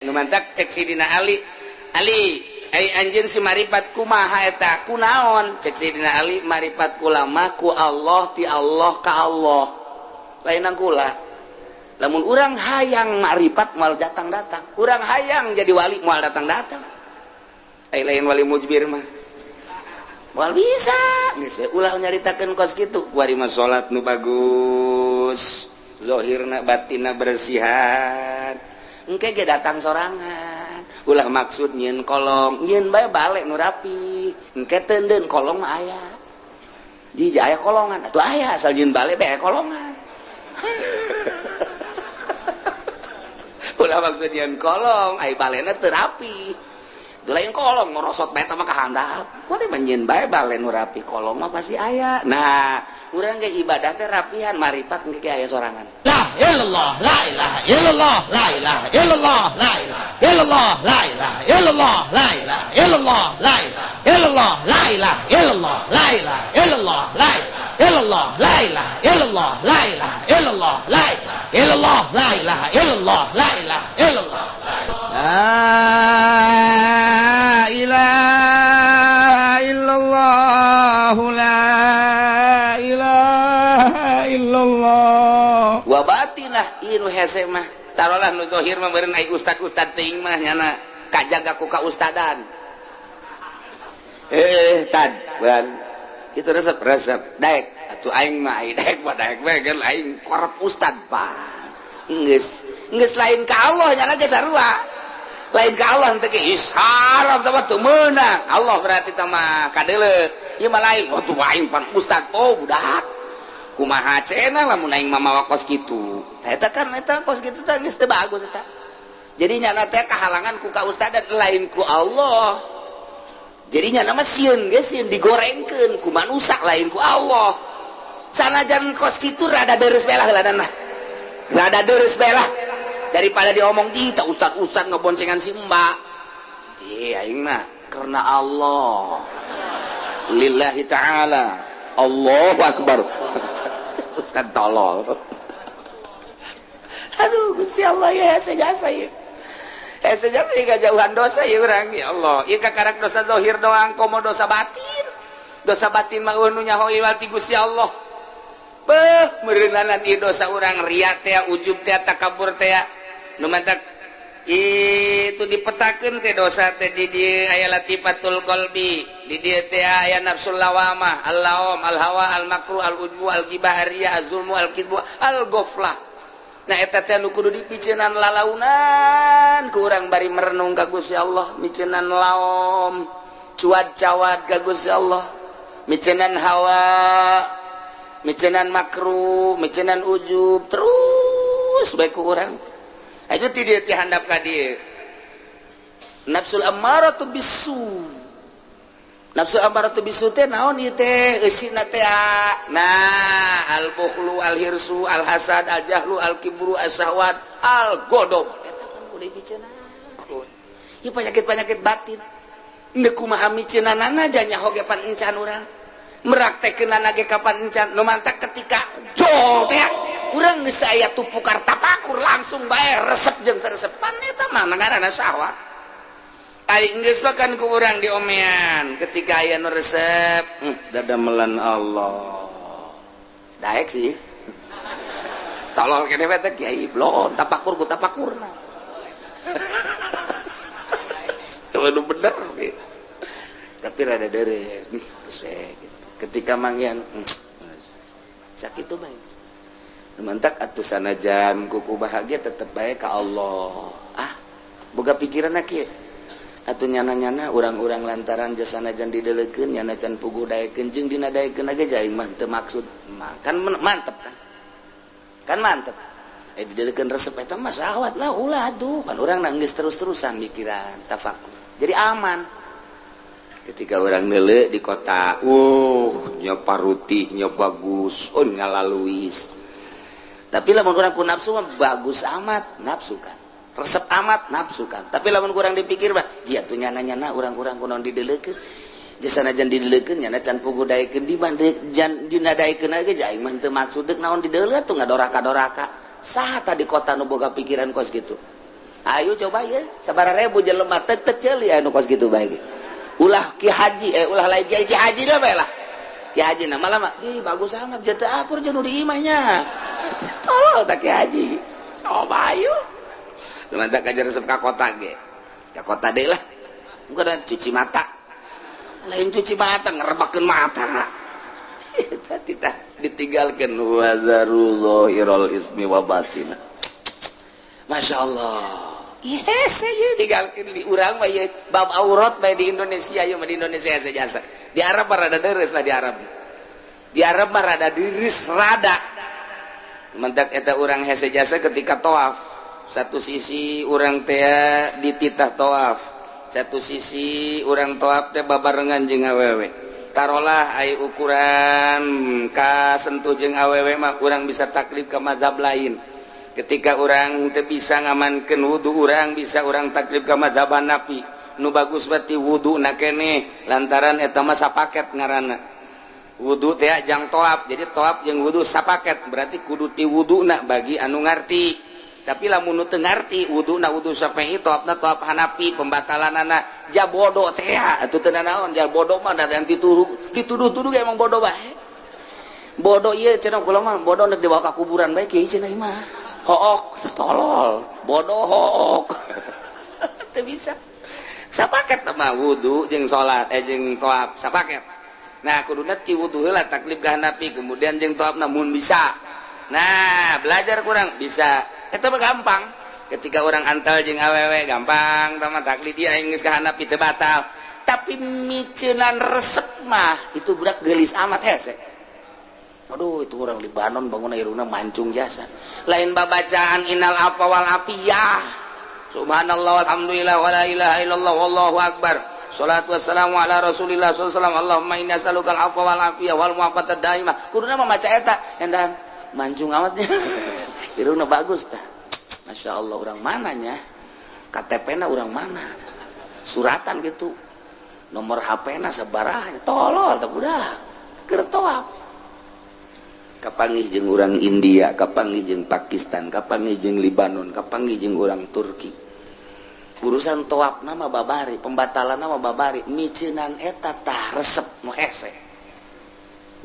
numantak cek sidina Ali anjeun si maripat kumaha eta kunaon cek sidina Ali maripat kulama ku Allah ti Allah ka Allah lainang kula lamun urang hayang maripat moal datang-datang urang hayang jadi wali moal datang-datang lain wali mujbir mah moal bisa geus ulah nyaritakeun kos kitu kuari mah salat nu bagus zahirna batinna bersihan engke ge datang sorangan ulah maksud nyieun kolong nyieun bae bale nu rapi engke teudeun kolong mah aya di aya kolongan atuh aya asal nyieun bale bae aya kolongan ulah maksud nyieun kolong ai balena teu rapi teu lain kolong ngorosot bae teh mah kahandap kudu nyieun bae bale nu rapi kolong mah pasti aya nah urang ge ibadah teh rapihan maripat engke aya sorangan la illallah la ilaha illallah la ilaha illallah la ilaha illallah la ilaha illallah la ilaha illallah la ilaha illallah la ilaha illallah la ilaha illallah la ilaha illallah la ilaha illallah la ilaha illallah la ilaha illallah la ilaha illallah la ilaha illallah la ilaha illallah la ilaha illallah wa batinah ieu hese mah tarolah nu zahir mah meureun ai ustad-ustad teuing mah nyana kajaga ku kaustadan tad bulan kitu resep daek atuh aing mah ai daek mah daek we geus aing korep ustad pa geus lain ka Allah nyana ge sarua lain ka Allah teh ge isharam teh teu meunang Allah berarti teh mah kadeuleu ieu mah lain tuh aing pan ustad budak kumaha cenah lamun aing mah mawa kos kitu eta kos kitu teh geus teu bagus eta jadi nyana teh kahalangan ku kaustadan lain ku Allah jadi nyana mah sieun geus sieun digorengkeun ku manusia lain ku Allah sanajan kos kitu rada deres belah heuladanna rada deres belah daripada diomong di tak ustad ngeboncengan si mbak aing mah karena Allah lillahi ta'ala Allahu akbar ustad tolol aduh Gusti Allah ya sejasa ya sejasa ya jauhan dosa ya urang ya Allah ieu kakarak dosa zahir doang komo dosa batin mah nu nyaho iwati Gusti Allah beuh meureunanan ieu dosa urang ria teh ujub teh takabur teh nu mantak itu dipetakeun teh dosa teh di dieu aya latifatul qalbi di dieu teh aya nafsul lawamah al-lawam al-hawa al-makruh al-ujbu al-ghibah ar-riya az-zulmu al-kidbu al-ghaflah nah eta teh nu kudu dipiceunan lalaunan ku urang bari merenung ka Gusti Allah miceunan laom cuad-cawad ka Gusti Allah miceunan hawa miceunan makruh miceunan ujub terus bae ku urang itu tidak dihandap ka dieu nafsul ammaratu bisu nafsul ammaratu bisu teh naon ieu teh eusina teh nah al bukhlu al hirsu al hasad al jahlu al kibru as-sahwat al godob eta kan kudu dipiceuna ieu penyakit batin teu kumaha miceunanana nya nyaho ge pan encan urang meraktekeunana ge kapan encan nu mantak ketika jol teh urang geus aya tupukar tapakur langsung bae resep jeung teu resep pan eta mah ngaranna syahwat ari geus bakan ku urang diomean ketika aya nu resep dadamelan Allah daek sih tolol kene we teh kiai blon tapakur ku tapakurna teu bener gitu tapi rada deres geus we gitu ketika manggian sakitu bae mantak atuh sanajan kuku bahagia tetep bae ka Allah boga pikiran kieu atuh nyana-nyana urang-urang lantaran jasa sanajan dideleukeun nyana can puguh daekeun jeung dina daekeun ge jaing mah teu maksud kan mantep kan mantep dideleukeun resep eta mah syahwat lah ulah atuh pan urang geus terus-terusan mikiran tafakur jadi aman ketika orang neuleuh di kota nya parutih nya bagus ngalaluis tapi lamun kurang ku nafsu mah bagus amat nafsu kan resep amat nafsu kan tapi lamun kurang dipikir mah jieu atuh nyana-nyana urang-urang kunaon dideleukeun jasana jan dideleukeun nyana can puguh daekeun di bandeu jan dina daekeun ge jaing mah teu maksud deuk naon dideuleuh atuh ngadoraka-doraka saha tadi kota nu boga pikiran kos kitu Ayo coba ya, sabaraha jelema tetet ceuli anu kos kitu bae ge. Ulah Ki Haji ulah lain Ki Haji dah bae lah. Ki Haji na malah bagus sangat jatuh akur jeung nu di imahnya. Tolol tak Ki Haji. Coba ayo. Lumantak aja resep ka kota ge. Ka kota deui lah. Bukan cuci mata. Lain cuci mata ngerebakeun mata. Eta ditinggalkeun wazaru zahirul ismi wa batina. Masya Allah. Yes, saya tinggalkan di urang mah ya bab aurat mah di Indonesia ya di Indonesia saja. Di Arab mah rada deres lah di Arab. Di Arab mah rada deres rada. Mentak eta urang hese jasa ketika tawaf. Satu sisi urang teh dititah tawaf. Satu sisi urang tawaf teh babarengan jeung awewe. Tarolah ai ukuran ka sentuh jeung awewe mah urang bisa taklif ke mazhab lain. Ketika orang teu bisa ngamankeun wudu urang bisa urang taklif ka mazhab Hanafi nu bagus berarti wuduna keneh lantaran eta mah sapaket ngaranna wudu teh jang toab jadi toab jeung wudu sapaket berarti kudu ti wuduna bagi anu ngarti tapi lamun nu teu ngarti wuduna wudu Syafi'i toabna toab Hanafi pembatalanana ja bodoh teh atuh teu naon ja bodoh mah da yang dituduh-tuduh emang bodoh bae bodoh ieu cenah kula mah bodoh nek dibawa ka kuburan bae kieu cenah imah hook tolol bodoh hook teu bisa sapaket mah wudu jeung salat jeung toab sapaket nah kuduna ti wudu heula taklif ka Hanafi kemudian jeung toab namun bisa nah belajar kurang bisa eta mah gampang ketika orang antal jeung awewe gampang tama taklif dia geus ka Hanafi teu batal tapi miceunan resep mah itu budak geulis amat hese. Aduh itu orang Libanon bangun iruna mancung jasa lain babacaan innal afwa wal afiyah subhanallah walhamdulillah wala ilaha illallah wallahu akbar sholatu wassalamu ala rasulillah sallallahu alaihi wasallam Allahumma inni as'alukal afwa wal afiyah wal mu'afatad daimah kuduna mah maca eta endan mancung amatnya iruna bagus tah Masya Allah orang mananya KTP-na orang mana suratan gitu nomor HP-na sabaraha tolol teh budak keur toab kapanggih jeung urang India, kapanggih jeung Pakistan, kapanggih jeung Libanon, kapanggih jeung urang Turki. Urusan toabna mah babari, pembatalanna mah babari, miceunan eta tah resep nu hese.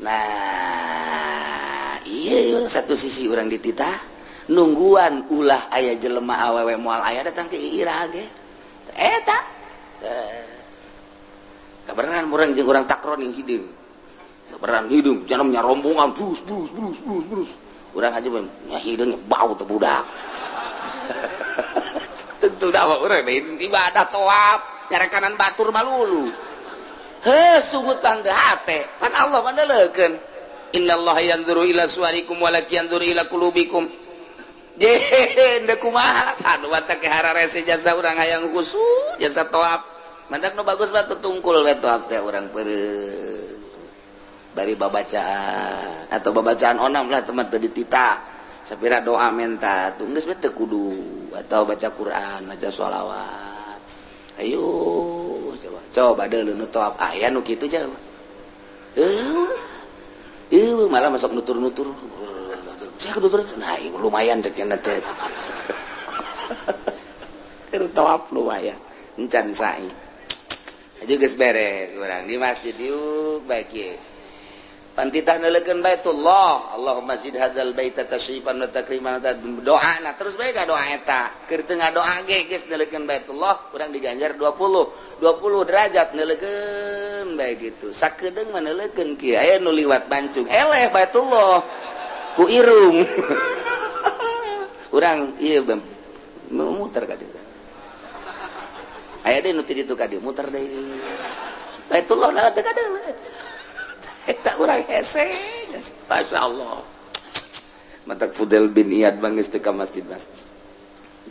Nah, ieu satu sisi urang dititah, nungguan ulah aya jelema awewe moal aya datang ke irah ge. Eta. Kabarengan urang jeung urang takron yang hideung. Beran hidung janamnya rombongan brus urang aja nya hidungnya bau teh budak tentu dah urang ibadah toab nyarekanan batur malulu heuh sugutan teh hate pan Allah mandelekeun innallaha yanzuru ila suwarikum walaki yanzuru ila qulubikum deh kumaha anu watak hararese jasa urang hayang khusus jasa toab mantak nu bagus batu tungkul we toab teh urang peureuh bari babacaan atau babacaan onam lah teman tadi dititah sapira doa menta geus we teu kudu atau baca Quran baca sholawat ayo coba deuleu nu toab aya nu kitu jauh malah masuk nutur-nutur saya nutur nah lumayan cek nya teh keur toab lumayan encan sae aja geus beres urang di masjid yuk baik ye pantitah nelekeun Baitullah Allahumma zid hadzal baita tashrifan wa takriman doana terus bae ka doa eta keur teu ngadoa ge geus nelekeun Baitullah urang diganjar 20 derajat nelekeun bae gitu sakedeung mah nelekeun kieu aya nu liwat bancung eleh Baitullah ku irung urang ieu muter ka dieu aya deui nu ti ditu ka dieu muter deui Baitullah na teu kadeung eta urang hese Masya Allah matak Fudel bin Iyad bangis teu ka masjid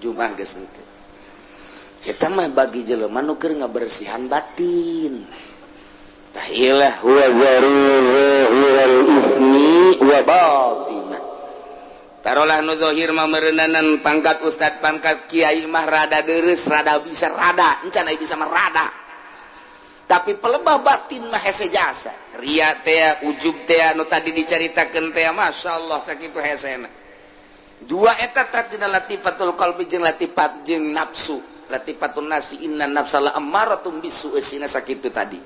Jumat geus teh eta mah bagi jelema nu keur ngabersihan batin tah ilah huwa zarul ismi wa batina tarolah nu zahir mah meureunanan pangkat ustad pangkat kiai mah rada deres rada bisa rada encan aya bisa mah rada tapi pelebah batin mah hese jasa ria teh ujub teh anu tadi dicaritakeun teh masyaallah sakitu hesena dua eta tina latifatul qalbi jeung latifat jeung nafsu. Latifatun nasi inna nafsala ammaratun bisu esina sakitu tadi.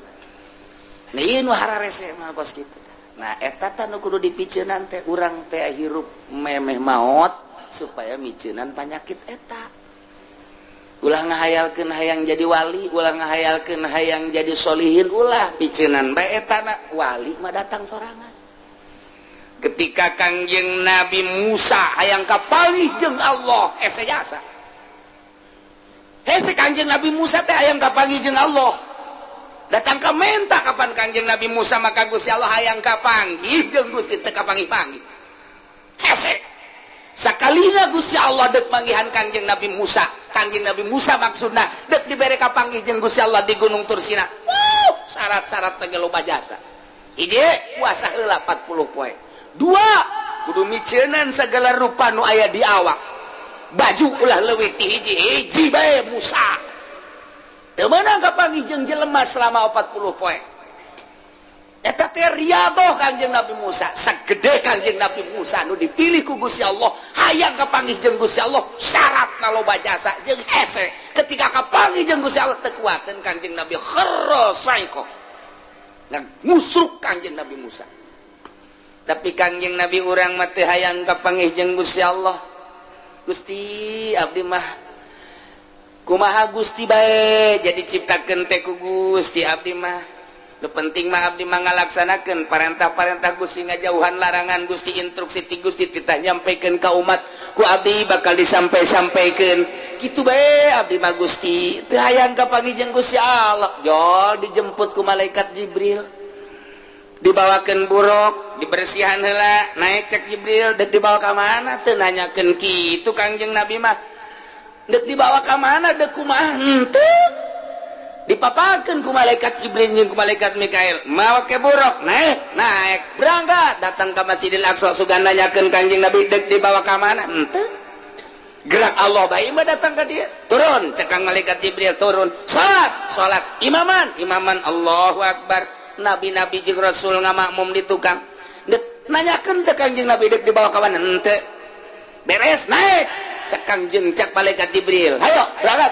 Nah ieu nu hararese mah kos kitu. Nah eta teh nu kudu dipiceunan teh urang teh hirup memeh maot supaya miceunan penyakit eta. Ulah ngahayalkeun hayang jadi wali, ulah ngahayalkeun hayang jadi solihin, ulah piceunan bae eta wali mah datang sorangan. Ketika Kangjeng Nabi Musa hayang kapanggih jeung Allah ese jasa. Hese Kangjeng Nabi Musa teh hayang kapanggih jeung Allah. Datang ka menta kapan Kangjeng Nabi Musa maka Gusti Allah hayang kapanggih jeung Gusti teh kapanggih-panggih. Hese. Sakalina Gusti Allah deuk manggihan Kangjeng Nabi Musa. Kangjeng Nabi Musa maksudna deuk dibere kapanggih jeung Gusti Allah di Gunung Tursina. Syarat-syarat teh loba jasa. Hiji puasa heula 40 poe. Dua kudu miceunan segala rupa nu aya di awak. Baju ulah leuwih ti hiji bae Musa. Teu meunang kapanggih jeung jelema selama 40 poe. Eta teh riadoh Kangjeng Nabi Musa, sagede Kangjeng Nabi Musa nu dipilih ku Gusti Allah, hayang kapanggih jeung Gusti Allah, syaratna loba jasa jeung hese. Ketika kapanggih jeung Gusti Allah teu kuateun Kangjeng Nabi kharra saiko. Ngusruk Kangjeng Nabi Musa. Tapi Kangjeng Nabi urang mah teu hayang kapanggih jeung Gusti Allah. Gusti abdi mah kumaha Gusti bae jadi ciptakeun teh ku Gusti abdi mah nu penting mah abdi mah ngalaksanakeun parentah-parentah Gusti ngajauhan larangan Gusti instruksi ti Gusti titah nyampekeun ka umat ku abdi bakal disampai-sampaikeun kitu bae abdi mah Gusti teu hayang kapanggih jeung Gusti Allah. Jol dijemput ku malaikat Jibril dibawakeun buruk dibersihan heula naik cek Jibril deuk dibawa ka mana teu nanyakeun kitu Kangjeng Nabi mah deuk dibawa ka mana deuk kumaha henteu dipapakeun ku malaikat Jibril jeung ku malaikat Mikail mawa ke buruk naik berangkat datang ka Masjidil Aqsa sugan nanyakeun Kangjeng Nabi deuk dibawa ka mana henteu gerak Allah bae mah datang ka dieu turun cek malaikat Jibril turun salat imaman Allahu Akbar nabi-nabi jeung rasul ngamakmum di tukang nanyakeun teh Kangjeng Nabi deuk dibawa ka mana henteu beres naik cek Kangjeng cek malaikat Jibril hayo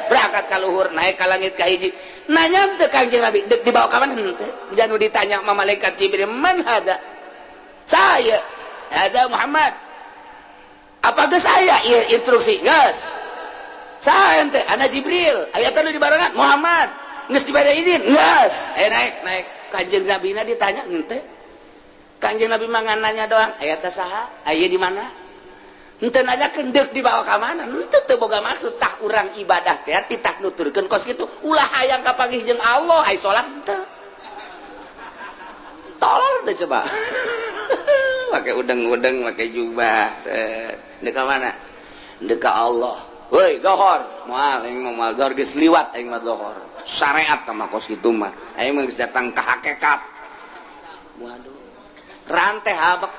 berangkat ka luhur naik ka langit ka hiji nanya teh Kangjeng Nabi deuk dibawa ka mana henteu janu ditanya sama malaikat Jibril man hada saya ada Muhammad apa geus saya ieu instruksi geus saya ente ana Jibril aya teh di barengan Muhammad geus dibere izin geus naik Kangjeng Nabi na ditanya henteu Kangjeng Nabi mah nanya doang aya teh saha aya di mana henteu nanyakeun deuk dibawa ka mana henteu teu boga maksud tah urang ibadah teh titah nuturkeun kos kitu ulah hayang kapanggih jeung Allah ai salat henteu tolol teh coba pakai udeng-udeng pakai jubah deuk ka mana deuk ka Allah woi zohor moal aing moal zohor geus liwat aing mah zohor syariat mah kos kitu mah aing mah geus datang ka hakikat waduh ranteh habak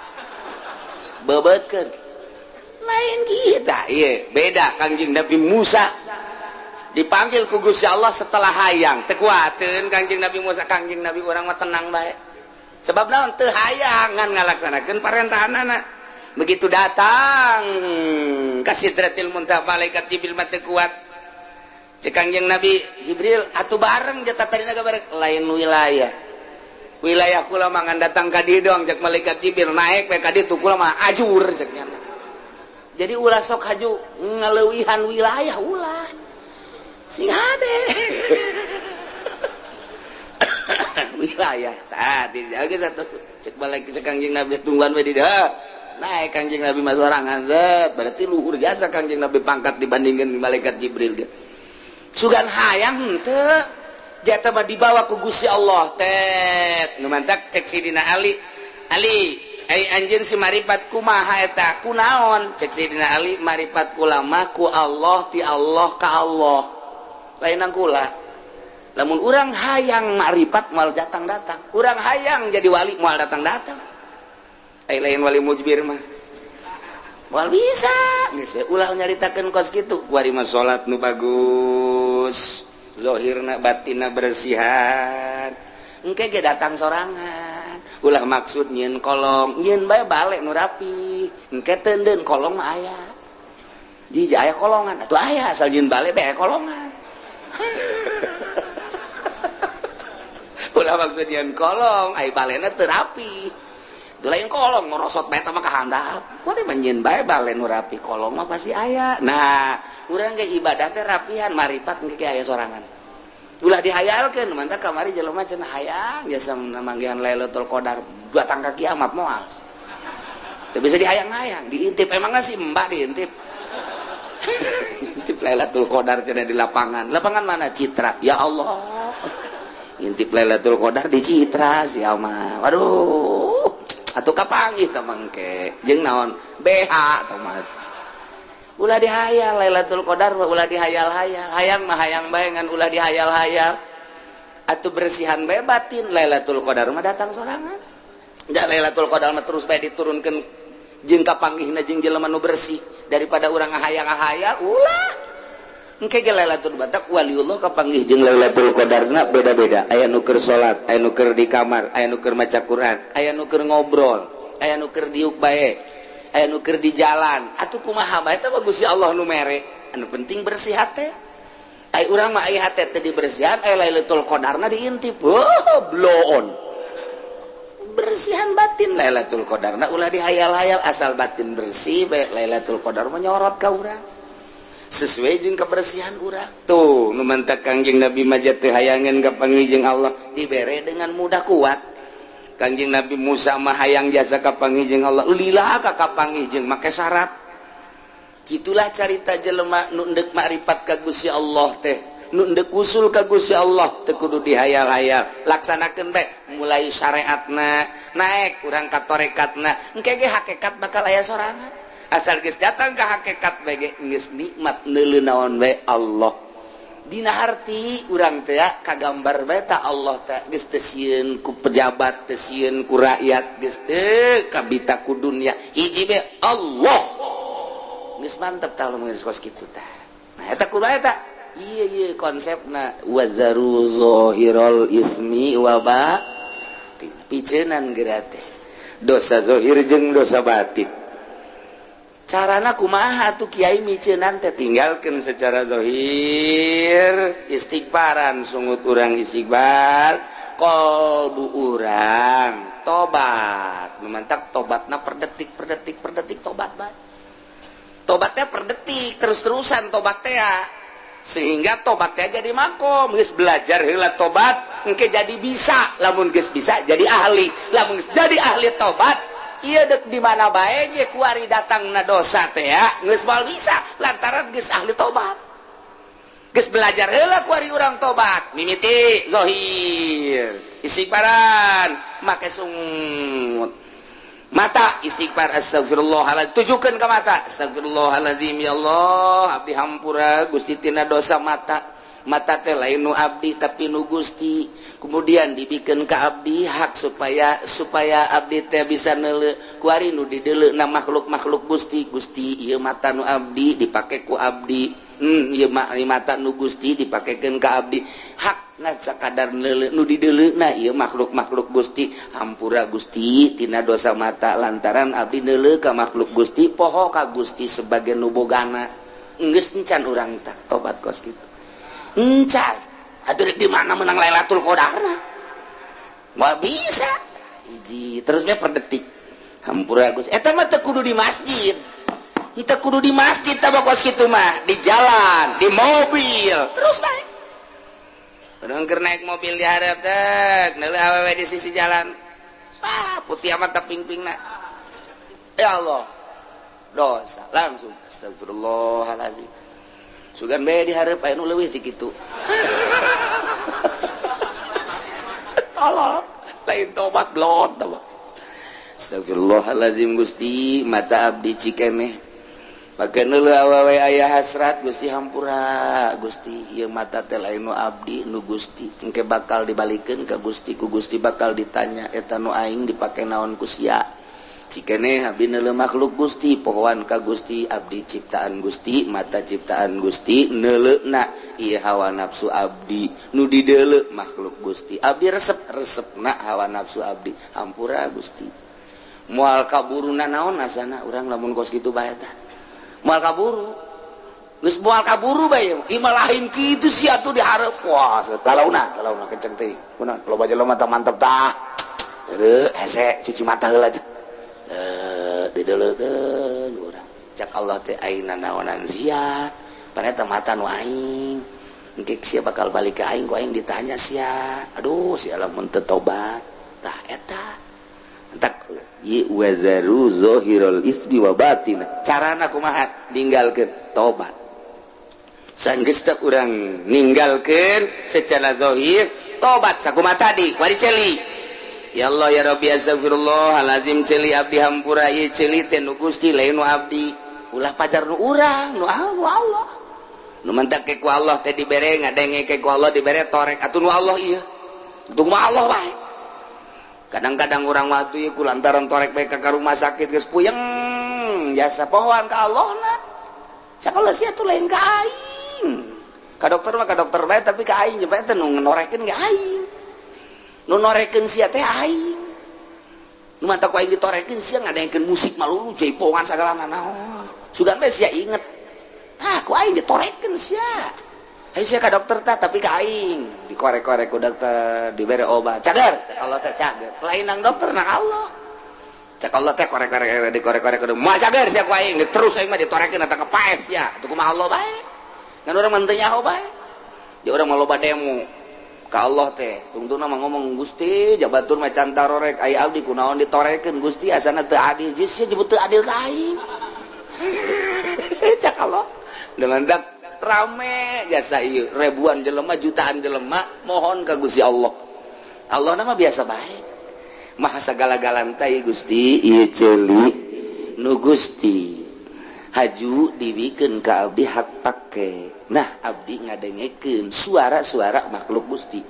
bebeutkeun lain kita iya beda Kangjeng Nabi Musa dipanggil ku Gusti Allah setelah hayang teu kuateun Kangjeng Nabi Musa Kangjeng Nabi urang mah tenang bae sebab naon teu hayang ngan ngalaksanakeun parentahanana begitu datang ka Sidratil Muntaha malaikat Jibril mah teu kuat cek Kangjeng Nabi Jibril atuh bareng jata tarina bareng lain wilayah kula mah ngan datang ka dieu doang cek malaikat Jibril naik we ka ditu kula mah ajur cek nya jadi ulah sok haju ngeleuwihan wilayah ulah sing hade wilayah tadi geus satu cek balik cek Kangjeng Nabi tungguan we di dah naik Kangjeng Nabi mah sorangan zat berarti luhur jasa Kangjeng Nabi pangkat dibandingkeun malaikat Jibril ge sugan hayang henteu jata mah dibawa ku Gusti Allah teh nu mantak cek Sidina Ali ai anjeun si maripat kumaha eta kunaon cek Sidina Ali maripat kula mah ku Allah ti Allah ka Allah lainang kula lamun urang hayang maripat moal datang-datang urang hayang jadi wali moal datang-datang ai lain wali mujbir mah moal bisa geus ulah nyaritakeun kos kitu kuari mah salat nu bagus zahirna batinna bersihan engke ge datang sorangan ulah maksud nyieun kolong nyieun bae bale nu rapi engke teu kolong mah aya Jiji aya kolongan atuh aya asal jin bale be kolongan. Ulah maksudieun kolong ai balena teu rapi. Itu lain kolong ngorosot bae mah kahandap. Mun menyeun bae bale nu rapi kolong mah pasti aya. Nah, urang ge ibadah teh rapihan maripat engke aya sorangan. Ulah dihayalkeun mantap kamari jelema cenah hayang jasa manggihan Lailatul Qadar datang ka kiamat moal. Teu bisa dihayang-hayang, diintip emangna si Mbah diintip. Intip Lailatul Qadar cenah di lapangan. Lapangan mana? Citra. Ya Allah. Intip Lailatul Qadar di Citra sia mah. Waduh. Atuh kapanggih teh mangke. Jeung naon? BH teh mah. Ulah dihayal Lailatul Qadar ulah dihayal-hayal. Hayang mah hayang bae ngan ulah dihayal-hayal. Atuh bersihan bae batin Lailatul Qadar mah datang sorangan. Da Lailatul Qadar mah terus bae diturunkeun jeung kapanggihna jeung jelema nu bersih daripada urang ngahayal-ngahayal ulah. Engke ge Lailatul Qadar waliullah kapanggih jeung Lailatul Qadarna beda-beda. Aya nu keur salat, aya nu keur di kamar, aya nu keur maca Quran, aya nu keur ngobrol, aya nu keur diuk bae, aya nu keur di jalan. Atuh kumaha bae teh Gusti Allah nu mere. Anu penting bersih hate. Ai urang mah aya hate teh dibersihan, aya Lailatul Qadarna diintip. Oh, blow on. Bersihan batin Lailatul Qadarna ulah dihayal-hayal asal batin bersih bae Lailatul Qadar menyorot ka urang. Sesuai jeung kebersihan urang. Tuh, nu mantak Kangjeng Nabi mah teu hayangan kapanggih jeung Allah dibere dengan mudah kuat. Kangjeng Nabi Musa mah hayang jasa kapanggih jeung Allah, lillah ka kapanggih jeung make syarat. Kitulah carita jelema nu endek makrifat ka Gusti Allah teh, nu endek usul ka Gusti Allah teu kudu dihayal-hayal. Laksanakeun bae mulai syariatna naik urang ka tarekatna, engke ge hakikat bakal aya sorangan. Asal geus datang ka hakikat bae geus nikmat neuleuh naon bae Allah. Dina harti urang teh kagambar bae ta Allah teh geus teu sieun ku pejabat, teu sieun ku rakyat, geus teu kabita ku dunya. Hiji bae Allah. Geus mantep tah lamun geus kos kitu tah. Nah eta kudu eta. Ieu konsepna wazaru zahirul ismi wa batin. Piceunan geura teh. Dosa zahir jeung dosa batin. Carana kumaha tuh kiai miceunan teh tinggalkeun secara zahir istighfaran sungut urang istighfar qalbu urang tobat memantak tobatna per detik tobat bae tobatnya per detik terus-terusan tobat teh sehingga tobatnya jadi makom geus belajar heula tobat engke jadi bisa lamun geus bisa jadi ahli lamun jadi ahli tobat iya dek di mana bae ge kuari datangna dosa teh ya geus moal bisa lantaran geus ahli tobat geus belajar heula kuari urang tobat mimiti zahir istighfaran make sungut mata istighfar astagfirullahaladzim tujukeun ka mata astagfirullahaladzim ya Allah abdi hampura Gusti tina dosa mata teh lain nu abdi tapi nu Gusti kemudian dibikeun ka abdi hak supaya abdi teh bisa neuleuh kuari nu dideleukna makhluk Gusti ieu mata nu abdi dipake ku abdi ieu mata nu Gusti dipakekeun ka abdi hakna sakadar neuleuh nu dideleukna ieu makhluk Gusti hampura Gusti tina dosa mata lantaran abdi neuleuh ka makhluk Gusti poho ka Gusti sebagai nu bogana geus encan urang tah tobat kos kitu encan atuh di mana menang Lailatul Qadarna moal bisa hiji terus we per detik hampura Gusti eta mah teu kudu di masjid teu kudu di masjid tah kos kitu mah di jalan di mobil terus bae urang keur naik mobil di hareup teh neuleuh awewe di sisi jalan putih amat teh pingpingna ya Allah dosa langsung astagfirullahalazim sugan bae di hareup aya nu leuwih ti kitu tolong lain tobat blot astagfirullahalazim Gusti mata abdi cikeneh pake neuleuh awewe aya hasrat Gusti hampura Gusti ieu mata teh lain nu abdi nu Gusti engke bakal dibalikeun ka Gusti ku Gusti bakal ditanya eta nu aing dipake naon ku sia cikeneh abdi neuleuh makhluk Gusti pohoan ka Gusti abdi ciptaan Gusti mata ciptaan Gusti neuleuhna ieu hawa nafsu abdi nu dideuleuh makhluk Gusti abdi resepna hawa nafsu abdi hampura Gusti moal kaburuna naon asana urang lamun kos kitu bae tah moal kaburu geus moal kaburu bae imah lain kitu sia atuh dihareup wah galauna kenceng teh kunaon loba jelema teh mantep tah heureuh hese cuci mata heula aja dideuleukeun urang cak Allah teh ayeuna naonan sia paneta mata nu aing engke sia bakal balik ka aing ku aing ditanya sia aduh sia lamun teu tobat tah eta entak ye wazaru zahirul ismi wa batin carana kumaha ninggalkeun tobat sanggeus teh urang ninggalkeun secara zahir tobat sakumaha tadi kuari ceuli ya Allah ya Rabbi astagfirullahalazim ceuli abdi hampura ieu ceuli teh nu Gusti lain nu abdi ulah pajar nu urang nu Allah nu mentak ke ku Allah teh dibere ngadenge ke ku Allah dibere torek atuh nu Allah ieu itu mah Allah bae kadang-kadang urang mah atuh ieu kulantaran torek bae ka rumah sakit geus puyeng jasa pohon ka Allahna cak Allah sia tuh lain ka aing ka dokter mah ka dokter bae tapi ka aing jeung teh nu ngenorekeun ge aing nu norekeun sia teh aing nu mata ku aing ditorekeun sia ngadengkeun musik malulu jaipongan sagala naon sugan bae sia inget tah ku aing ditorekeun sia aya sia ka dokter tah tapi ka aing dikorek-korek ku dokter dibere obat cager cak Allah teh cager lain nang dokter nang Allah cak Allah teh korek-korek dikorek-korek kudu moal cager sia ku aing terus aing mah ditorekeun eta kepaeh sia atuh kumaha Allah bae ngan urang mah teu nyaho bae jeung urang mah loba demo ka Allah teh tungtuna mah ngomong Gusti jabatur mah can tarorek aya abdi kunaon ditorekeun Gusti asana teu adil jeung sia jebut teu adil ka aing cak Allah dengan dak rame jasa ieu ribuan jelema jutaan jelema mohon ka Gusti Allah Allah nama biasa bae maha sagala-galan teh Gusti ieu ceuli nu Gusti haju diwikeun ka abdi hak pake nah abdi ngadengekeun suara-suara makhluk Gusti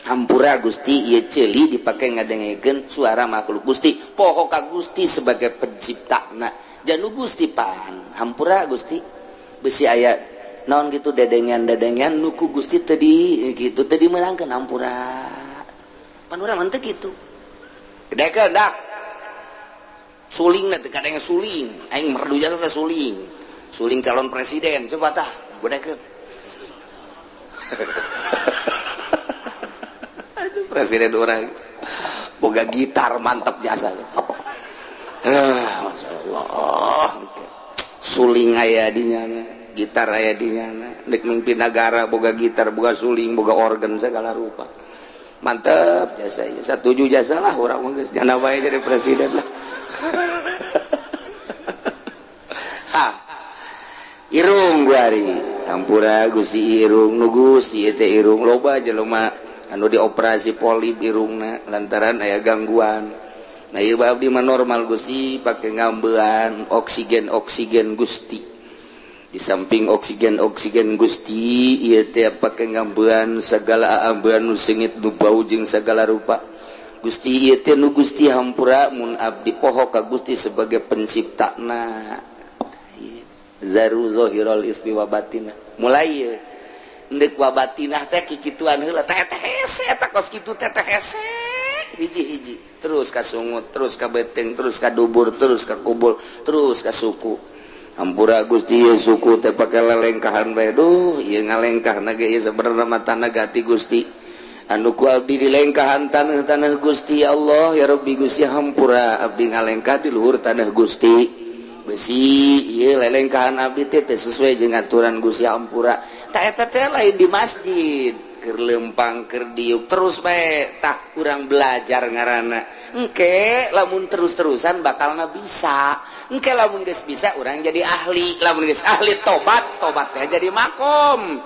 hampura Gusti ieu ceuli dipake ngadengekeun suara makhluk Gusti poho ka Gusti sebagai penciptana janu Gusti pan hampura Gusti besi aya naon gitu dedengan nuku Gusti teu di kitu teu dimeunangkeun hampura pan urang mah teu kitu gedekeun dak suling teh kadang suling aing merdu jasa suling calon presiden coba tah gedekeun aduh presiden orang boga gitar mantep jasa masyaallah suling aya di nyana gitar aya di nyana dek mimpin negara boga gitar boga suling boga organ segala rupa mantep jasa ieu satuju jasa lah urang mah geus nyana bae jadi presiden lah ha irung guari hampura Gusti irung nu Gusti teh irung loba jelema anu dioperasi polip irungna lantaran aya gangguan nah ieu abdi mah normal Gusti pake ngambean oksigen Gusti di samping oksigen Gusti ieu teh pake ngambean sagala aambean nu sengit nu bau jeung sagala rupa Gusti ieu teh nu Gusti hampura mun abdi poho ka Gusti sebagai penciptana zaru zahirul ismi wa batinah mulai ieu endek wa batinah teh kikituan heula teh hese eta kos kitu teh hese hiji-hiji terus ka sungut terus ka beteng terus ka dubur terus ka kubul terus ka suku hampura Gusti ieu suku teh pake lelengkahan bae duh ieu ngalengkahna ge ieu sabenerna mah tanah gati Gusti anu ku abdi dilengkahan taneuh Gusti Allah ya Rabbi Gusti hampura abdi ngalengkah di luhur taneuh Gusti besi ieu lelengkahan abdi teh sesuai jeung aturan Gusti hampura tah eta teh lain di masjid keur lempang keur diuk terus bae tah urang belajar ngaranna engke lamun terus-terusan bakalna bisa engke lamun geus bisa urang jadi ahli lamun geus ahli tobat teh jadi makom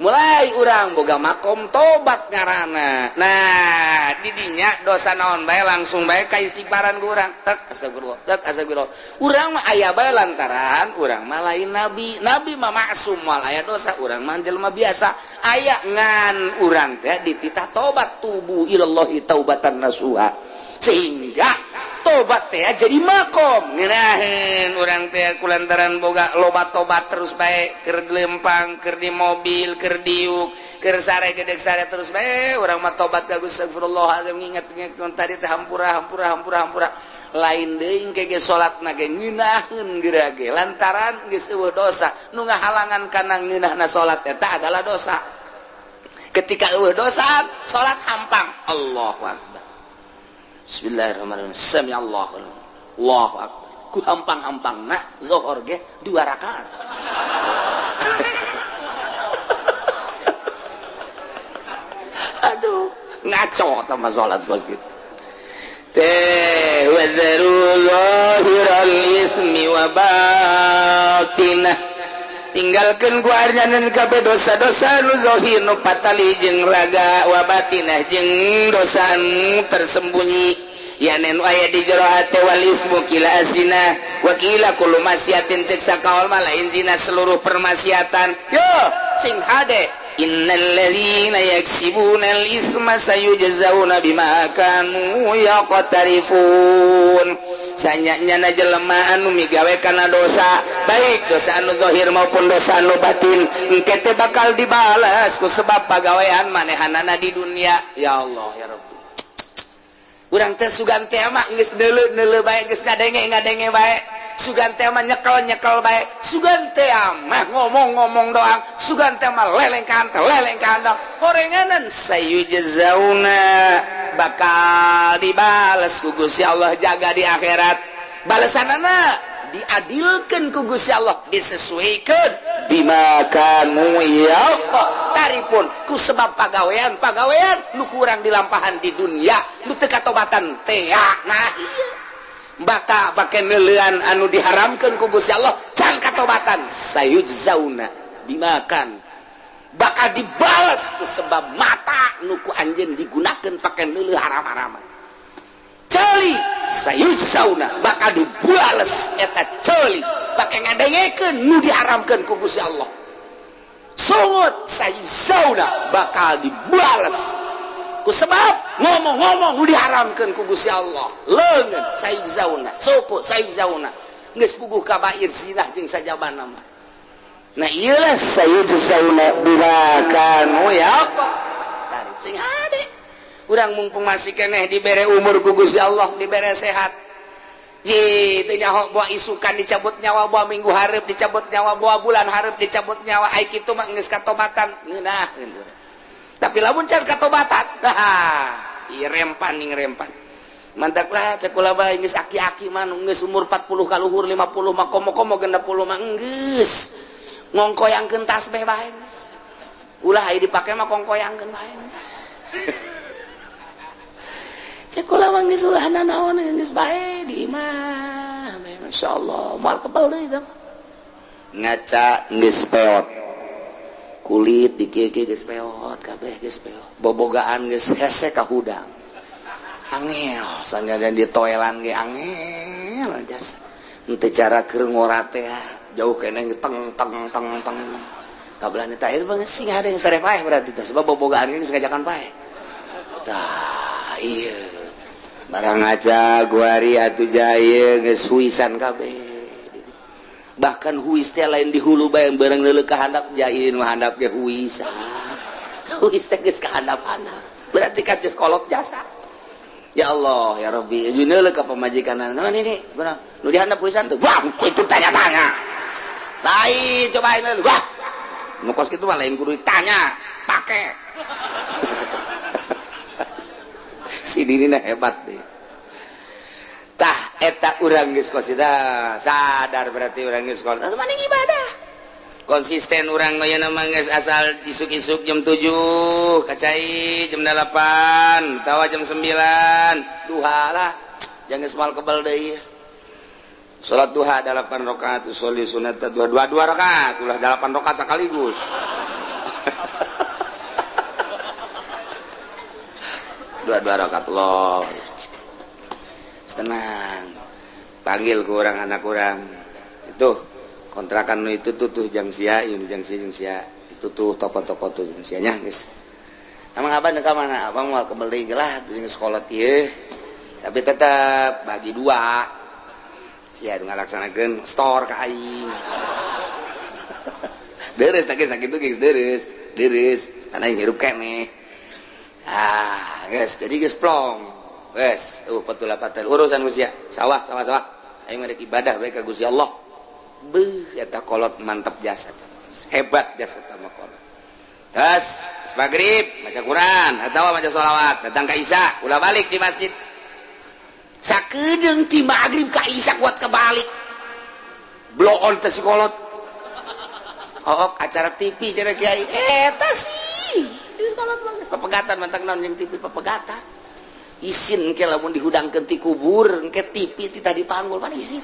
mulai urang boga makom tobat ngaranna nah di dinya dosa naon bae langsung bae ka istighfaran ku urang tek astagfirullah urang mah aya bae lantaran urang mah lain nabi mah maksum moal aya dosa urang mah jelema biasa aya ngan urang teh dititah tobat tubu ilallahi taubatan nasuha sehingga tobat teh jadi makom ngeunaheun urang teh kulantaran boga loba tobat terus bae keur lempang keur di mobil keur diuk keur sare gedeg sare terus bae urang mah tobat ka Gusti astagfirullahalazim nginget tadi teh hampura lain deui ke salat na ge ngeunaheun geura ge lantaran geus eueuh dosa nu ngahalangan kana ngeunahna salat eta adalah dosa. Ketika eueuh dosa salat hampang. Allahu akbar. Bismillahirrahmanirrahim. Sami Allahu akbar. Ku hampang-hampangna zuhur ge 2 rakaat. Aduh, ngaco sama salat bos gitu. Wa dharu zahiral ismi wa batinah. Tinggalkeun ku arnyaneun kabeh dosa-dosa nu zahir nu patali jeung raga wa batinah jeung dosa nu tersembunyi. Ya nenu aya di jero hate wal ismu kila azina wa kila kullu masyiatin cek sakaul malain zina seluruh permaksiatan. Yo sing hade innal ladzina yaksibuna al isma sayujzauna bima kanu yaqtarifun. Sanyanya jelema anu migawe kana dosa baik dosa anu zahir maupun dosa anu batin engke teh bakal dibalas ku sebab pagawean manehanana di dunia. Ya Allah ya Rabbi, urang teh sugan teh mah geus neuleuh bae geus ngadenge bae sugan teh mah nyekel bae sugan teh mah ngomong doang sugan teh mah lelengkan horenganan sayujzauna bakal dibales ku Gusti Allah jaga di akhirat balesanana diadilkeun ku Gusti Allah disesuaikeun bima kanu taripun ku sebab pagawean nu kurang dilampahan di dunia nu teu katobatan teh nah ieu bata bake neuleuan anu diharamkeun ku Gusti Allah can katobatan sayujzauna bimakan bakal dibales ku sebab mata nu ku anjeun digunakeun pake neuleuh haram-haraman. Ceuli sayujzauna bakal dibales eta ceuli pake ngadengekeun nu diharamkeun ku Gusti Allah. Sungut sayujzauna bakal dibales ku sebab ngomong-ngomong nu diharamkeun ku Gusti Allah. Leungeun sayujzauna sopo sayujzauna geus puguh kabair zina jeung sajabana mah. Nah ieulah sayujzauna bima kanu yaqtarifun. Sing hade urang mumpung masih keneh dibere umur ku Gusti Allah dibere sehat ji teu nyaho bawa isukan dicabut nyawa bawa minggu hareup dicabut nyawa bawa bulan hareup dicabut nyawa ai kitu mah geus katobatan ngeunaheun urang. Tapi lamun can katobatan ieu rempan mantaklah cek ulah bae geus aki-aki mah geus umur 40 kaluhur 50 mah komo-komo 60 mah geus ngongkoyangkeun tasbih bae geus ulah aya dipake mah kongkoyangkeun bae cek ulah mah geus ulah nanaon geus bae di imah masyaallah moal kebal deui tah ngaca geus peot kulit dikeke geus peot kabeh geus peot bobogaan geus hese ka hudang angel sanjana di toelan ge angel jasa henteu cara keur ngora teh jauh keneh teng kabelah eta ieu mah sing hade yang sare paeh berarti teh sebab bobogaan geus ngajakan paeh tah ieu barang aja guari atuh jaya geus huisan kabeh bahkan huis teh lain di hulu bae bareng leuleuh ka handap jaya nu handap ge huisan huis teh geus ka handap-handap berarti kan geus kolot jasa. Ya Allah ya Rabbi juneuleuh ka pamajikanna naon ini kurang nu dihandap huisan teh wah itu tanya-tanya lain cobain lu wah nu kos kitu mah lain kudu ditanya pake si dinina hebat deh tah eta urang geus kos eta sadar berarti urang geus kos eta maning ibadah konsisten urang ayeuna mah geus asal isuk-isuk jam 7 kacai jam 8 tawa jam 9 duha lah jangan semal kebal deui salat duha 8 rakaat usolli sunat 2 rakaat ulah 8 rakaat sekaligus dua rakaat Allah tenang panggil ke orang anak orang itu kontrakan itu tuh jang sia itu tuh toko-toko tuh jang sianya guys emang abang ke mana abang mau kembali lah tuh sekolah ieu tapi tetap bagi 2 sia ngalaksanakeun store ka aing deres sakit tuh guys deres karena hirup keneh guys jadi geus plong wes petula patel urusan usia sawah aing mah ibadah bae ka Gusti Allah beuh eta kolot mantep jasad hebat jasad mah kolot gas maghrib maca Quran atawa maca sholawat datang ka Isya ulah balik di masjid sakedeung ti maghrib ka Isya kuat kebalik blow on teh si kolot acara TV cara kiai eta sih di kolot mah papegatan mantang naon jeung TV papegatan isin ke lamun dihudangkeun ti kubur engke TV ti tadi panggul pan isin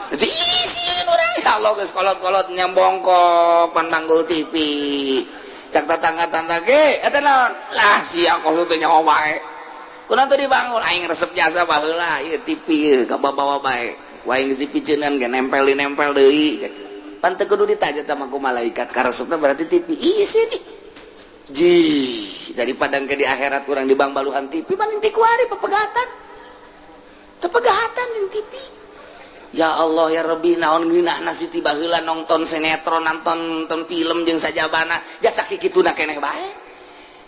jadi isin urang ya Allah geus kolot-kolot nyambongkok pan panggul TV cak tetangga-tetangga ge eta naon lah sia kalau teh nyawa bae kunaon teh dibangun aing resep jasa baheula ieu TV ieu ka bawa bae wae geus dipiceunan ge nempel deui cak pan teu kudu ditaja sama ku malaikat karesepna berarti TV isin daripada engke di akhirat urang dibang baluhan TV paling ti kuari papegatan jeung TV ya Allah ya Rabbi naon ngeunahna siti baheula nonton sinetron nonton film jeung sajabana jasa kikituna keneh bae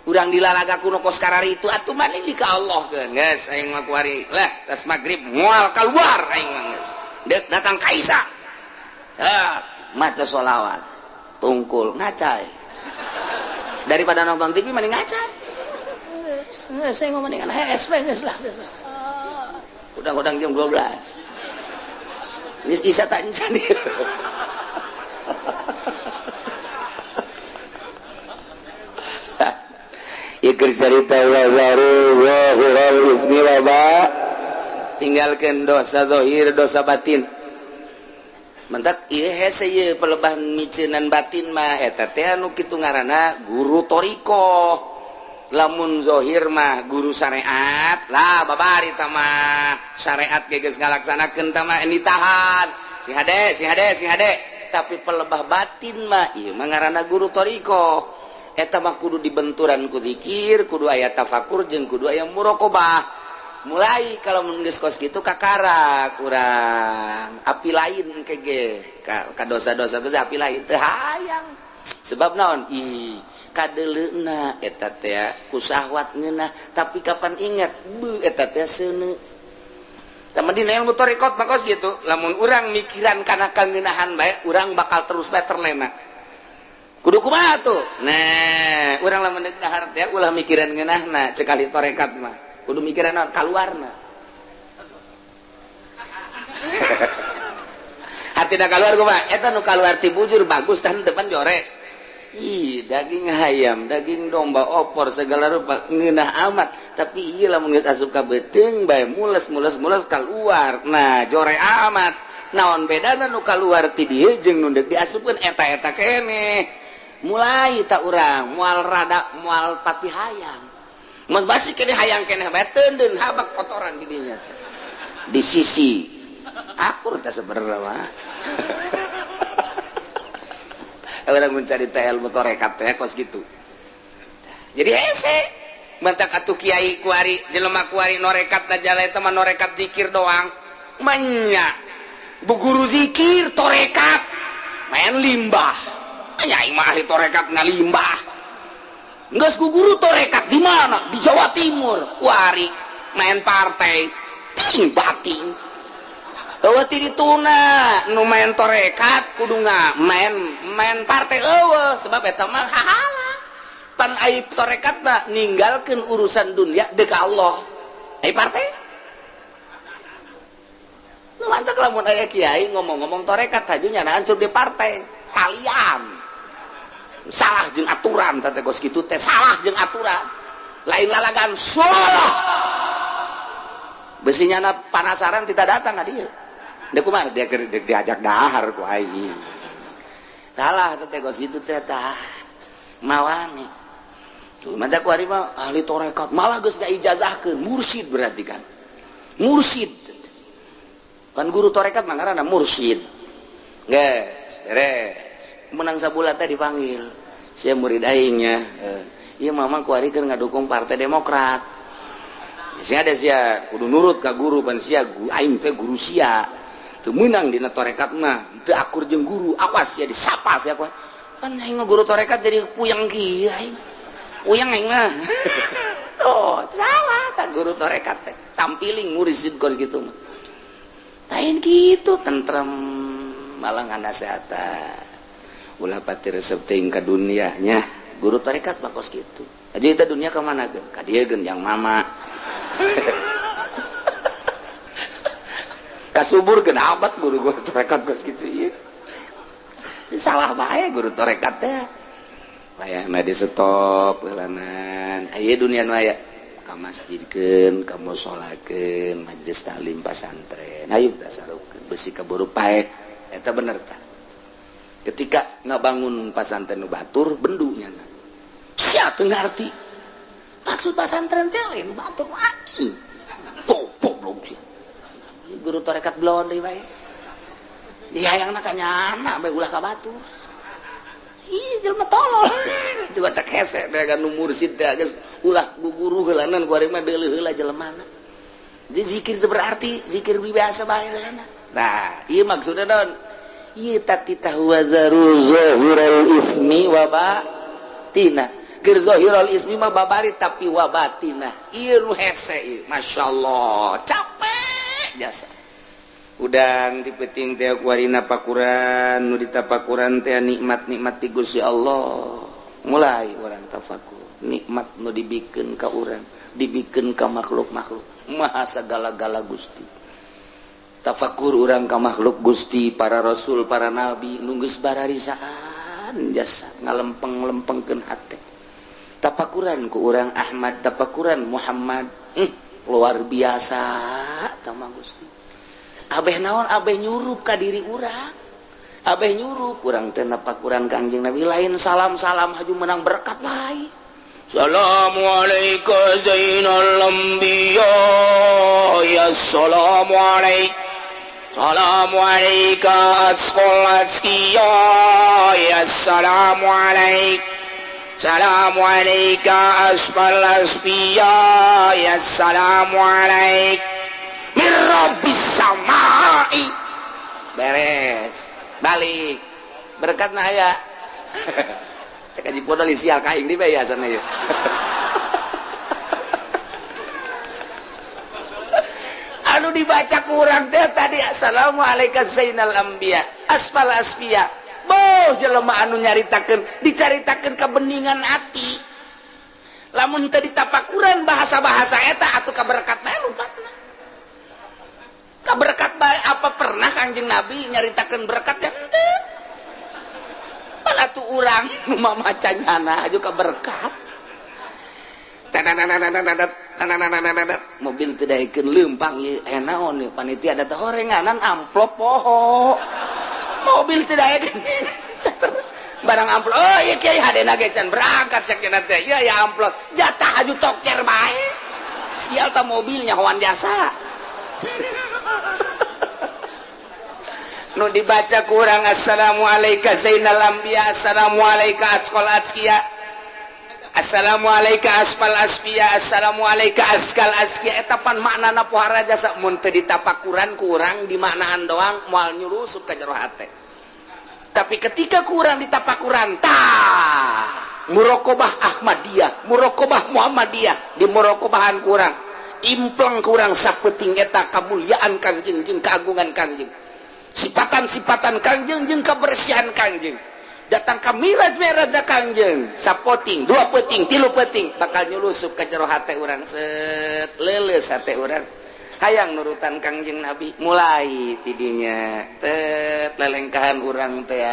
urang dilalagaku nu kos kararitu atuh mani di ka Allah keun geus aing mah kuari lah tas magrib moal keluar aing mah geus datang ka Isya maca sholawat tungkul ngacai daripada nonton TV mending ngacai geus saya ngomong dengan HSP geus lah udang-udang jam 12 Isya tak insan dia ikir cerita wazaru zahiral ismi wabak tinggalkan dosa zahir dosa batin mentak ieu hese ieu pelebah miceunan batin mah eta teh anu kitu ngaranna guru toriko lamun zahir mah guru syariat lah babari tah mah syariat ge geus ngalaksanakeun tah mah nitahan si hade tapi pelebah batin mah ieu mah ngaranna guru toriko eta mah kudu dibenturan ku zikir kudu aya tafakur jeung kudu aya muraqabah mulai kalau mun geus kos kitu kakarak urang api lain kege ka dosa-dosa geus api lain teu hayang sebab naon kadeleuna eta teh ku syahwat ngeunah tapi kapan ingat beuh eta teh seuneu tama dina ilmu tarekat mah kos kitu lamun urang mikiran kana kangeunahan bae urang bakal terus bae terlena kudu kumaha tuh nah urang lamun deuk dahar teh ulah mikiran ngeunahna ceuk ahli tarekat mah kudu mikiran naon kaluarna hatina kaluar kumaha eta nu kaluar ti bujur bagus tah depan jorek daging ayam daging domba opor segala rupa ngeunah amat tapi ieu lamun geus asup ka beuteung bae mules kaluar nah jore amat naon bedana nu kaluar ti dieu jeung nu deuk diasupkeun eta keneh mulai tak urang moal pati hayang mun basi keneh hayang keneh bae teundeun habak kotoran di dinya di sisi akur teh sabenerna mah orang mencari ilmu tarekat teh kos gitu jadi hese mentak atuh kiai kuari jelema kuari norekat najala eta mah norekat zikir doang manya bu guru zikir tarekat main limbah nya aing mah ahli tarekat ngalimbah geus ku guru tarekat di mana di Jawa Timur kuari main partai ting bating eueuh ti dituna nu main tarekat kudu main partai eueuh sebab eta mah hahala pan ai tarekat mah ninggalkeun urusan dunia deuk Allah ai partai nu mantap lamun aya kiai ngomong-ngomong tarekat haju nyana hancur di partai kalian salah jeung aturan teh geus kitu teh salah jeung aturan lain lalagan salah besinya panasaran tidak datang ka dieu dia kumaha dia diajak dahar ku aing salah teh geus kitu teh tah mawani tuh manta ku ari mah ahli tarekat malah geus ngaijazahkeun mursyid berarti kan mursyid kan guru tarekat mah ngaranna mursyid geus beres menang sabulan teh dipanggil sia murid aingnya ieu mah ku ari keur ngadukung Partai Demokrat sia ada sia kudu nurut ka guru pan sia aing teh guru sia teu meunang dina tarekat mah teu akur jeung guru awas ya disapa sia kan aing mah guru tarekat jadi puyang kieu aing puyang aing mah tuh salah tak guru torekat teh tampiling murisid kos gitu lain gitu tentrem malah nganasehatan ulah pati resep teuing ka dunianya guru tarekat bakos gitu aja itu dunia kemana ge ka dieu geun yang mama kasubur geun abad guru tarekat kos gitu ieu salah bae guru tarekat teh layakna di stop heulanan aya dunia nu aya ka masjidkeun ka musolakeun majelis taklim pasantren ayo kita sarukeun besi kaburu pae eta bener tah ketika ngabangun pasantren nu batur bendunya sia teu ngarti maksud pasantren teh lain batur anjing goblok sia guru tarekat belon deui bae dihayangna ka nyana bae ulah ka batur ih jelema tolol coba tak hese dagang nu mursid teh geus ulah guguru heulanan ku ari mah deuleuh heula jelemana zikir teh berarti zikir biasa bae heulana nah ieu maksudna naon ieu tati tahwazaru zahirul ismi wa batina keur zahirul ismi mah babari tapi wa batina ieu nu hese ieu masyaallah capek jasa udang dipeting teh kuarina pakuran nu ditapakuran teh nikmat-nikmat ti Gusti Allah mulai urang tafakur nikmat nu dibikeun ka urang dibikeun ka makhluk-makhluk maha sagala-gala Gusti tafakur urang ka makhluk Gusti para rasul para nabi nu geus bararisaan jasa ngalempeng-lempengkeun hate tapakuran ku urang Ahmad tapakuran Muhammad luar biasa tama Gusti abeh naon abeh nyurup ka diri urang abeh nyurup urang teh napakuran Kangjeng Nabi lain salam-salam haju menang berkat lain Assalamu alayka zainal anbiya ya assalamu alayka Assalamu alayka asqal asqiya ya assalamu alayka Assalamu alayka asqal asqiya ya assalamu alayka min rabbis samai beres balik berkat na aya cek aji podol sial kaing di bae asana ieu anu dibaca ku urang teh tadi assalamu alayka zainal anbiya asfal asfiya boh jelema anu nyaritakeun dicaritakeun kebeningan ati lamun teu ditapakuran bahasa-bahasa eta atuh kaberkat bae lupatna berkat baik apa pernah Kangjeng Nabi nyaritakeun berkat ya henteu malah tu urang nu mamacanyana aju ka berkat mobil teu daekeun leumpang ieu naon ieu panitia da teh horenganan amplop poho mobil teu daekeun barang amplop oh ieu kieu hadena ge can berangkat cek cenah teh ieu ya amplop jatah aju tokcer bae sial ta mobilnya hoan jasa nu dibaca kurang assalamu alayka zainal anbiya assalamu alayka asqal asqiya assalamu alayka asfal asfiya assalamu alayka asqal asqiya eta pan maknana pohara jasa mun teu ditapakuran kurang dimaknaan doang moal nyurusup ka jero hate tapi ketika kurang ditapakuran tah muraqabah Ahmadiyah muraqabah Muhammadiyah di muraqabahan kurang impleng kurang sapeting eta kamulyaan Kangjeng jeung keagungan Kangjeng sipatan-sipatan Kangjeng jeung kebersihan Kangjeng datang ka miraj-miraj da Kangjeng sapoting dua peuting tilu peuting bakal nyulusup ka jero hate urang set leuleus hate urang hayang nurutan Kangjeng Nabi mulai tidinya tet lelengkahan urang teh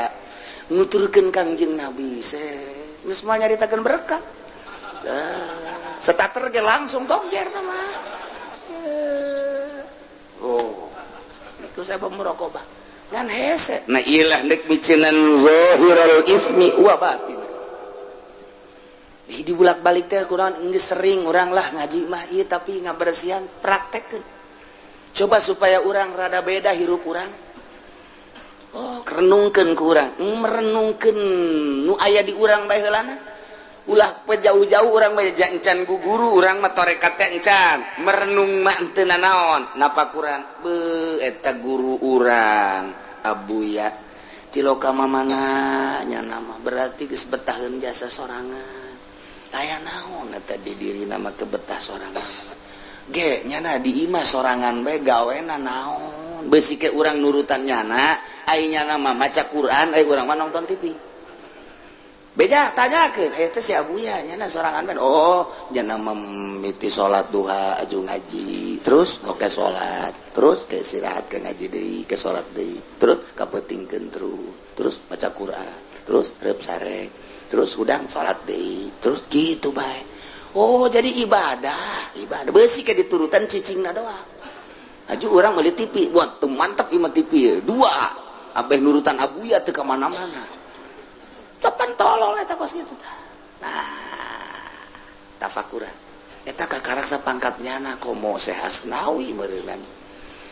nguturkeun Kangjeng Nabi set geus mah nyaritakeun berkah starter ge langsung togjer tah mah oh itu saya pemuraqabah ngan hese nah ilah dek micenan zahirul ismi wa batin di bulak-balik teh kurang geus sering urang lah ngaji mah ieu tapi ngabersihan praktekkeun coba supaya urang rada beda hirup urang oh renungkeun ku urang merenungkeun nu aya di urang bae heulana ulah pejauh-jauh orang meja encan guguru orang mah tarekat teh encan merenung mah teu naon napakuran beuh eta guru urang abuya tiloka mamana nya nama berarti geus betaheun jasa sorangan aya naon eta di diri nama kebetah sorangan ge nyana di imah sorangan bae gawena naon beusi ke urang nurutan nyana ai nyana mah maca Quran ai urang mah nonton TV beja tanyakeun teh si Abuya nyana sorangan bae oh nyana mimiti salat duha aju ngaji terus oke salat terus ke istirahat ke ngaji deui ke salat deui terus kapetingkeun terus baca Quran terus reup sarek terus udang salat deui terus gitu bae oh jadi ibadah beusi ke diturutan cicingna doang aju urang meuli TV buat teu mantap imah TV dua abeh nurutan Abuya teu ka mana-mana tepan tolol eta kos kitu tah nah tafakuran eta kakarak sapangkatnyana komo Syekh Asnawi meureunnan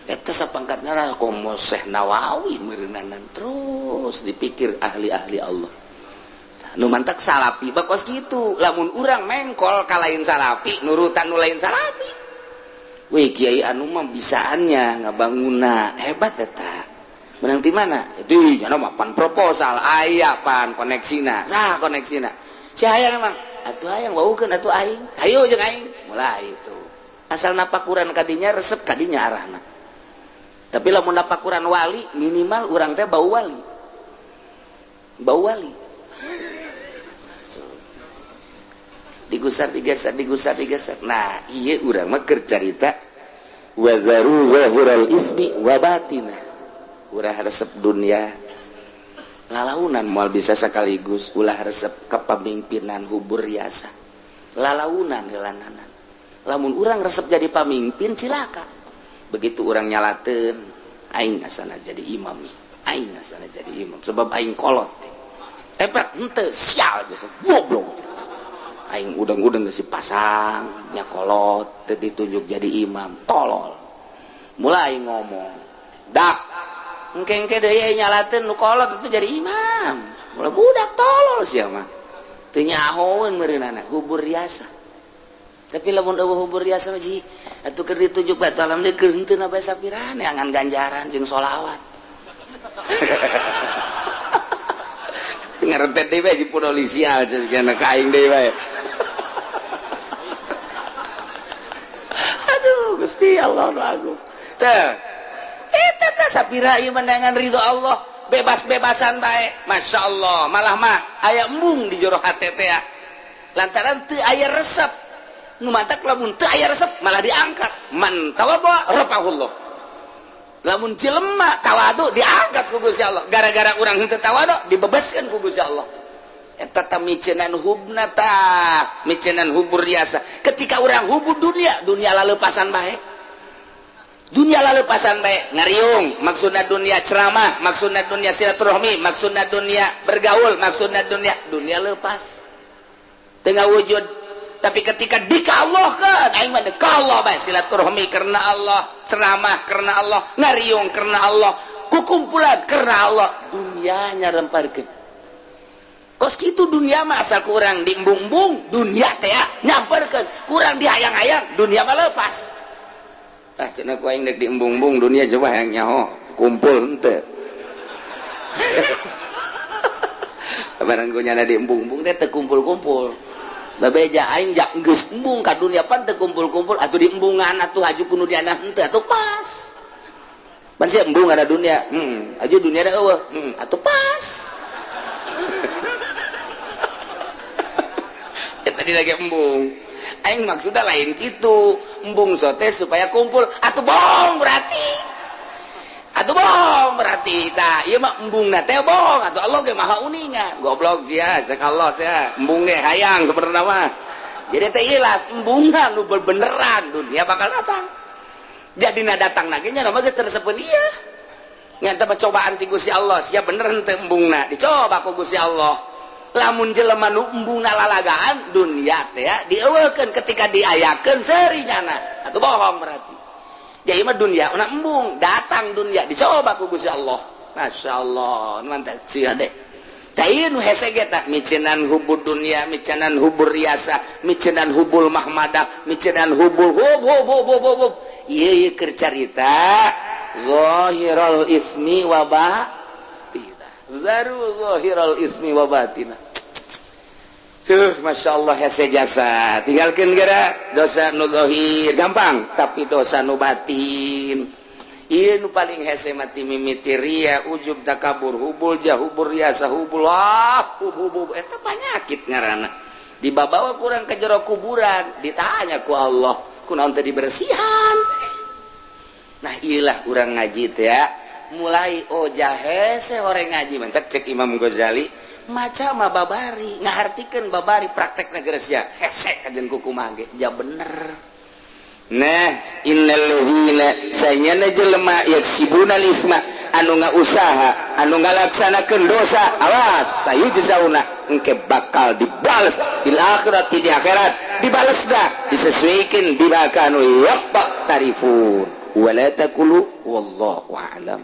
eta sapangkatnyana komo Syekh Nawawi meureunnan terus dipikir ahli-ahli Allah nu mantak salapi bakos kitu lamun urang mengkol ka lain salapi nurutan nu lain salapi we kiai anu mah bisaannya ngabangunna hebat eta menang di mana itu nya mah pan proposal aya pan koneksina sah koneksina si hayang emang atuh hayang waukeun atuh aing hayu jeung aing mulai itu asal napakuran kadinya resep kadinya arahna tapi lamun napakuran wali minimal urang teh bau wali digusar digeser nah ieu urang mah keur carita wa zaru zahiral ismi wa batinah urah resep dunia lalaunan moal bisa sekaligus ulah resep kepemimpinan hubur riasa lalaunan gelananan lamun urang resep jadi pamimpin cilaka begitu urang nyalateun aing asana jadi imam sebab aing kolot efek henteu sial geus goblok aing udang-udang geus pasang nya kolot teu ditunjuk jadi imam tolol mulai ngomong dak engke deui nyalateun nu kolot itu jadi imam mulai budak tolol sia mah teu nyahoeun meureunana hubur riasa tapi lamun eueuh hubur riasa mah ji atuh keur ditunjuk bae alhamdulillah keur henteu na bae sapiraha neangan ganjaran jeung sholawat ngarentet deui bae di polisial cenah ka aing deui bae aduh Gusti Allah nu agung teh eta sapira ieu menangan ridho Allah bebas-bebasan bae Masya Allah malah mah aya embung di jero hate teh lantaran teu aya resep nu mantak lamun teu aya resep malah diangkat man tawaddu rafa'ullah lamun jelema tawadu diangkat ku Gusti Allah gara-gara urang henteu tawadu dibebaskeun ku Gusti Allah eta tah micenan hubna tah micenan hubur riasa ketika urang hubur dunia laleupasan bae dunia laleupasan bae ngariung maksudna dunia ceramah maksudna dunia silaturahmi maksudna dunia bergaul maksudna dunia leupas teu ngawujud tapi ketika dikallahkeun aing mah ka Allah bae silaturahmi karena Allah ceramah karena Allah ngariung karena Allah kukumpulan karena Allah dunia nyaremparkeun kos kitu dunia mah asal kurang diembung-embung dunia teh nyamperkeun kurang dihayang-hayang dunia mah leupas tah cenah ku aing dek diembung-embung dunia coba hayang nyaho kumpul henteu barang ku nyana diembung-embung teh teu kumpul-kumpul babeja aing jak geus embung ka dunia pan teu kumpul-kumpul atuh diembungan atuh aju ku nu diana henteu atuh pas pan sia embung ada dunia aju dunia da eueuh atuh pas eta di lagi embung aing maksudnya lain gitu embung sote supaya kumpul atuh bohong berarti tah ieu mah embungna teh bohong atuh Allah ge maha uningan goblok sia cek Allah teh embung ge hayang sebenarnya mah jadi teh ilas embungna nu beneran dunia bakal datang jadina datang na ge nya mah geus tersepeun ieu nya teh cobaan ti Gusti Allah sia bener henteu embungna dicoba ku Gusti Allah lamun jelema nu embungna lalagaan dunia teh dieuweulkeun ketika diayakeun serinyana atuh bohong berarti jadi mah dunia una embung datang dunia dicoba ku Gusti Allah Masya Allah mantap sia deh tah ieu nu hese ge tah micenan hubur dunia micenan hubur riasa micenan hubul mahmadah micenan hubul hub ieu keur carita zahirul ismi wa batinah zaru zahirul ismi wa batinah Masya Allah hese jasa tinggalkan gara dosa nu zahir gampang tapi dosa nu batin ieu nu paling hese mati mimiti ria ujub takabur hubul jahubur riasa hubul hubub eta penyakit ngaranna dibawa kurang ke jero kuburan ditanya ku Allah kunaon teh dibersihan nah iyalah urang ngaji teh ya mulai hese orang ngaji mantap cek Imam Ghazali maca mah babari ngahartikeun babari praktek negeresnya hese kajen kukumaha ge ja bener nah innal ladzina sayana jelema yaksibuna isma anu ngausaha anu ngalaksanakeun dosa awas sayujzauna engke bakal dibales di akhirat di akhirat dibalesna disesuaikeun bima kanu yaqtarifun wala taqulu wallahu a'lam.